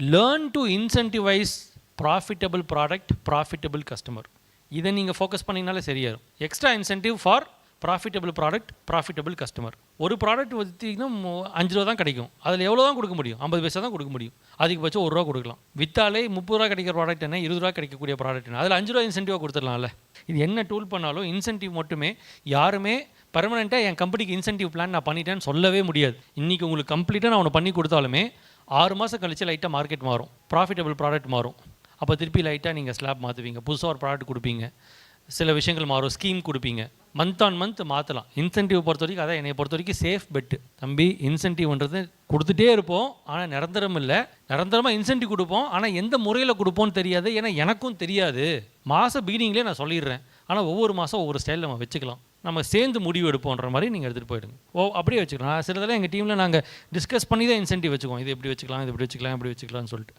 Learn to incentivise profitable product, profitable customer. இதை நீங்கள் focus பண்ணிங்கனாலே சரியாயிரும். Extra incentive for profitable product, profitable customer. ஒரு ப்ராடக்ட் வச்சுட்டிங்கன்னா 5 ரூபா தான் கிடைக்கும். அதில் எவ்வளோ தான் கொடுக்க முடியும்? 50 பைசா தான் கொடுக்க முடியும். அதிகபட்சம் 1 ரூபா கொடுக்கலாம். விற்றாலே 30 ரூபா கிடைக்கிற ப்ராடக்ட் என்ன, 20 ரூபா கிடைக்கக்கூடிய ப்ராடக்ட் என்ன, அதில் 5 ரூபா இன்சென்டிவாக கொடுத்துடலாம்ல. இது என்ன டூல் பண்ணாலும் இன்சென்டிவ் மட்டுமே. யாருமே பர்மனெண்ட்டாக என் கம்பெனிக்கு இன்சென்டிவ் பிளான் நான் பண்ணிட்டேன்னு சொல்லவே முடியாது. இன்றைக்கி உங்களுக்கு கம்ப்ளீட்டாக நான் ஒன்று பண்ணி கொடுத்தாலுமே 6 மாதம் கழிச்சு லைட்டாக மார்க்கெட் மாறும், ப்ராஃபிட்டபிள் ப்ராடக்ட் மாறும். அப்போ திருப்பி லைட்டாக நீங்கள் ஸ்லாப் மாற்றுவீங்க, புதுசாக ஒரு ப்ராடக்ட் கொடுப்பீங்க, சில விஷயங்கள் மாறும், ஸ்கீம் கொடுப்பீங்க. மந்த் ஆன் மந்த் மாற்றலாம். இன்சென்டிவ் பொறுத்த வரைக்கும் அதான் என்னை பொறுத்த வரைக்கும் சேஃப் பெட்டு. தம்பி, இன்சென்டிவ்ன்றது கொடுத்துட்டே இருப்போம், ஆனால் நிரந்தரம் இல்லை. நிரந்தரமாக இன்சென்டிவ் கொடுப்போம், ஆனால் எந்த முறையில் கொடுப்போம்னு தெரியாது. ஏன்னா எனக்கும் தெரியாது. மாதம் பிகினிங்லேயே நான் சொல்லிடுறேன். ஆனால் ஒவ்வொரு மாதம் ஒவ்வொரு ஸ்டைல் நம்ம வச்சுக்கலாம். நம்ம சேர்ந்து முடிவு எடுப்போன்ற மாதிரி நீங்கள் எடுத்துகிட்டு போயிடுங்க. அப்படியே வச்சுக்கலாம். சிலதெல்லாம் எங்கள் டீமில் நாங்கள் டிஸ்கஸ் பண்ணி தான் இன்சென்டிவ் வச்சுக்குவோம். இது எப்படி வச்சுக்கலாம், இது எப்படி வச்சுக்கலாம், எப்படி வச்சுக்கலாம்னு சொல்லிட்டு.